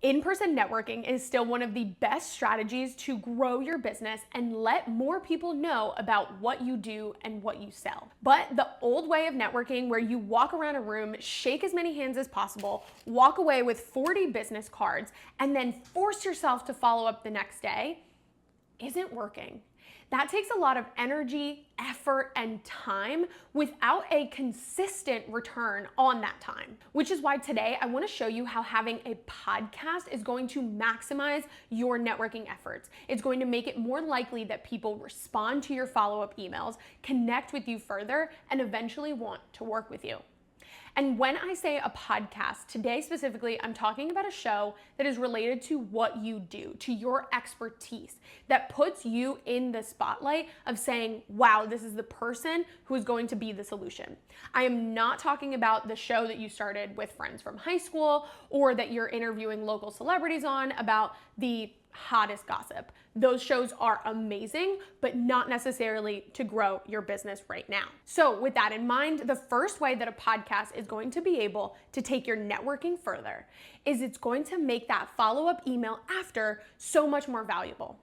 In-person networking is still one of the best strategies to grow your business and let more people know about what you do and what you sell. But the old way of networking, where you walk around a room, shake as many hands as possible, walk away with 40 business cards, and then force yourself to follow up the next day, isn't working. That takes a lot of energy, effort, and time without a consistent return on that time. Which is why today I want to show you how having a podcast is going to maximize your networking efforts. It's going to make it more likely that people respond to your follow-up emails, connect with you further, and eventually want to work with you. And when I say a podcast, today specifically, I'm talking about a show that is related to what you do, to your expertise, that puts you in the spotlight of saying, wow, this is the person who is going to be the solution. I am not talking about the show that you started with friends from high school or that you're interviewing local celebrities on about the hottest gossip. Those shows are amazing, but not necessarily to grow your business right now. So with that in mind, the first way that a podcast is going to be able to take your networking further is it's going to make that follow-up email after so much more valuable.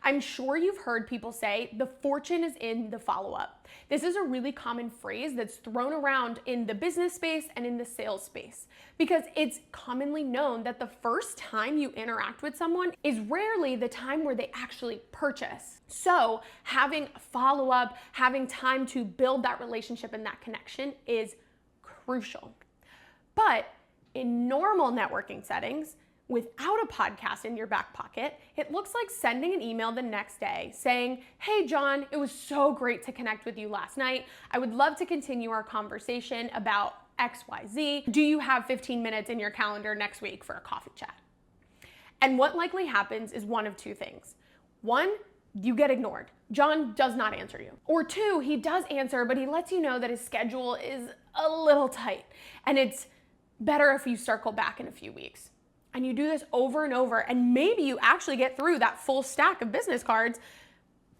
I'm sure you've heard people say the fortune is in the follow-up. This is a really common phrase that's thrown around in the business space and in the sales space because it's commonly known that the first time you interact with someone is rarely the time where they actually purchase. So having follow-up, having time to build that relationship and that connection is crucial. But in normal networking settings, without a podcast in your back pocket, it looks like sending an email the next day saying, hey John, it was so great to connect with you last night. I would love to continue our conversation about XYZ. Do you have 15 minutes in your calendar next week for a coffee chat? And what likely happens is one of two things. One, you get ignored. John does not answer you. Or two, he does answer, but he lets you know that his schedule is a little tight and it's better if you circle back in a few weeks. And you do this over and over, and maybe you actually get through that full stack of business cards,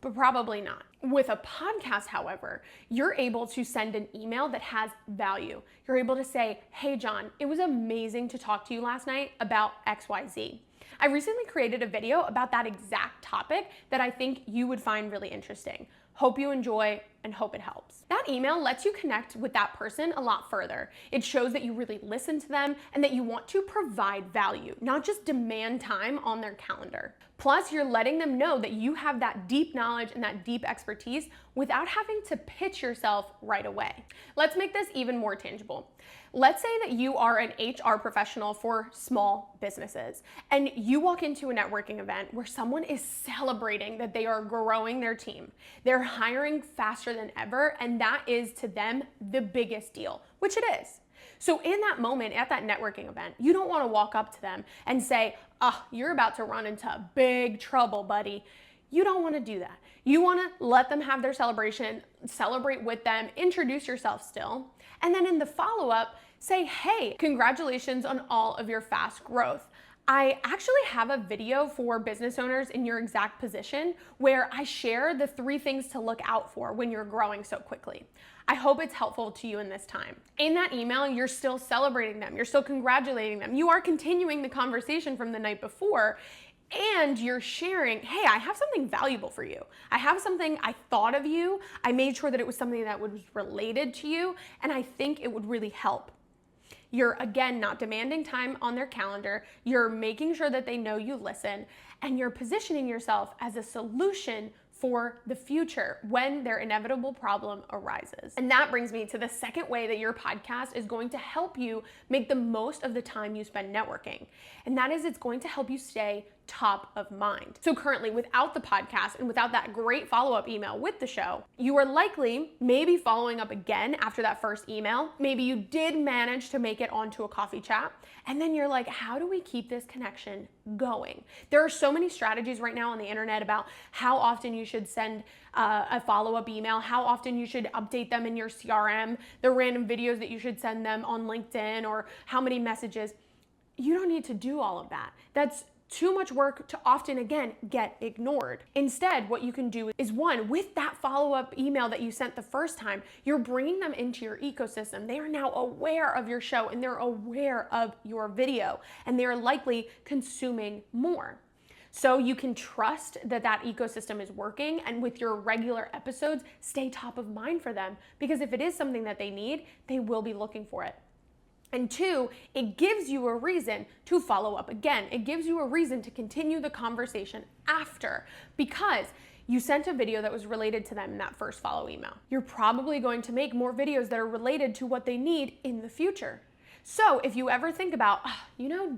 but probably not. With a podcast, however, you're able to send an email that has value. You're able to say, hey John, it was amazing to talk to you last night about XYZ. I recently created a video about that exact topic that I think you would find really interesting. Hope you enjoy and hope it helps. That email lets you connect with that person a lot further. It shows that you really listen to them and that you want to provide value, not just demand time on their calendar. Plus, you're letting them know that you have that deep knowledge and that deep expertise without having to pitch yourself right away. Let's make this even more tangible. Let's say that you are an HR professional for small businesses and you walk into a networking event where someone is celebrating that they are growing their team. They're hiring faster than ever, and that is to them the biggest deal, which it is. So in that moment, at that networking event, you don't want to walk up to them and say, oh, you're about to run into big trouble, buddy. You don't want to do that. You want to let them have their celebration, celebrate with them, introduce yourself still, and then in the follow-up, say, hey, congratulations on all of your fast growth. I actually have a video for business owners in your exact position where I share the 3 things to look out for when you're growing so quickly. I hope it's helpful to you in this time. In that email, you're still celebrating them. You're still congratulating them. You are continuing the conversation from the night before, and you're sharing, hey, I have something valuable for you. I have something, I thought of you. I made sure that it was something that was related to you, and I think it would really help. You're, again, not demanding time on their calendar. You're making sure that they know you listen, and you're positioning yourself as a solution for the future when their inevitable problem arises. And that brings me to the second way that your podcast is going to help you make the most of the time you spend networking. And that is, it's going to help you stay top of mind. So currently, without the podcast and without that great follow-up email with the show, you are likely maybe following up again after that first email. Maybe you did manage to make it onto a coffee chat, and then you're like, how do we keep this connection going? There are so many strategies right now on the internet about how often you should send a follow-up email, how often you should update them in your CRM, the random videos that you should send them on LinkedIn, or how many messages. You don't need to do all of that. That's too much work to often, again, get ignored. Instead, what you can do is one, with that follow-up email that you sent the first time, you're bringing them into your ecosystem. They are now aware of your show and they're aware of your video, and they are likely consuming more. So you can trust that that ecosystem is working, and with your regular episodes, stay top of mind for them, because if it is something that they need, they will be looking for it. And two, it gives you a reason to follow up again. It gives you a reason to continue the conversation after, because you sent a video that was related to them in that first follow email. You're probably going to make more videos that are related to what they need in the future. So if you ever think about,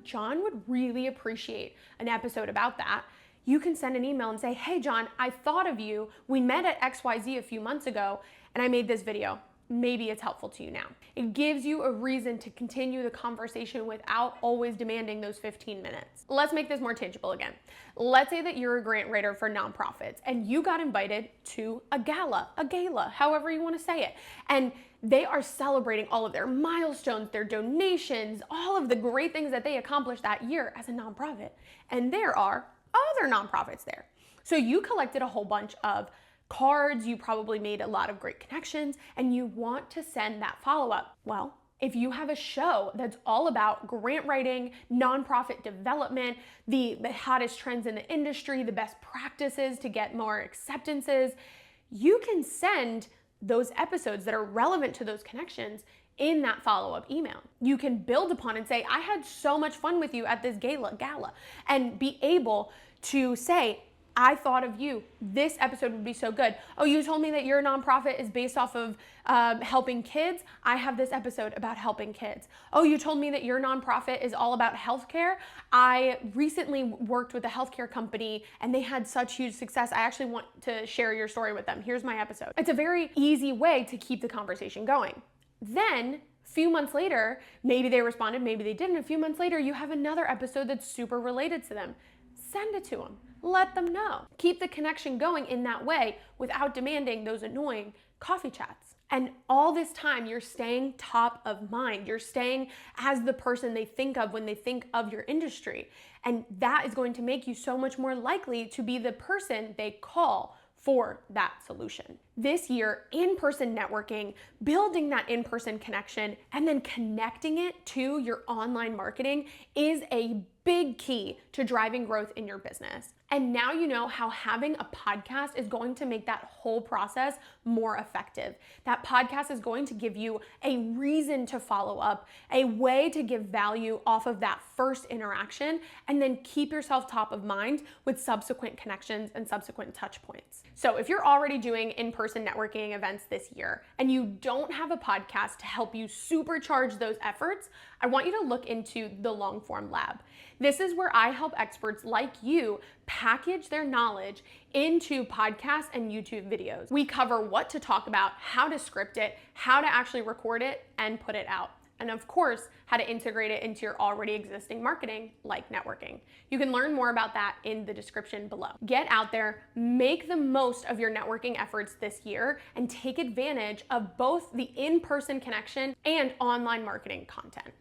John would really appreciate an episode about that, you can send an email and say, hey, John, I thought of you. We met at XYZ a few months ago, and I made this video. Maybe it's helpful to you now. It gives you a reason to continue the conversation without always demanding those 15 minutes. Let's make this more tangible again. Let's say that you're a grant writer for nonprofits and you got invited to a gala, however you want to say it. And they are celebrating all of their milestones, their donations, all of the great things that they accomplished that year as a nonprofit. And there are other nonprofits there. So you collected a whole bunch of cards, you probably made a lot of great connections, and you want to send that follow-up. Well, if you have a show that's all about grant writing, nonprofit development, the hottest trends in the industry, the best practices to get more acceptances, you can send those episodes that are relevant to those connections in that follow-up email. You can build upon and say, I had so much fun with you at this gala, and be able to say, I thought of you. This episode would be so good. Oh, you told me that your nonprofit is based off of helping kids. I have this episode about helping kids. Oh, you told me that your nonprofit is all about healthcare. I recently worked with a healthcare company and they had such huge success. I actually want to share your story with them. Here's my episode. It's a very easy way to keep the conversation going. Then, a few months later, maybe they responded, maybe they didn't. A few months later, you have another episode that's super related to them. Send it to them. Let them know. Keep the connection going in that way without demanding those annoying coffee chats. And all this time, you're staying top of mind. You're staying as the person they think of when they think of your industry. And that is going to make you so much more likely to be the person they call for that solution. This year, in-person networking, building that in-person connection, and then connecting it to your online marketing is a big key to driving growth in your business. And now you know how having a podcast is going to make that whole process more effective. That podcast is going to give you a reason to follow up, a way to give value off of that first interaction, and then keep yourself top of mind with subsequent connections and subsequent touch points. So if you're already doing in-person networking events this year and you don't have a podcast to help you supercharge those efforts, I want you to look into the Longform Lab. This is where I help experts like you package their knowledge into podcasts and YouTube videos. We cover what to talk about, how to script it, how to actually record it and put it out. And of course, how to integrate it into your already existing marketing, like networking. You can learn more about that in the description below. Get out there, make the most of your networking efforts this year, and take advantage of both the in-person connection and online marketing content.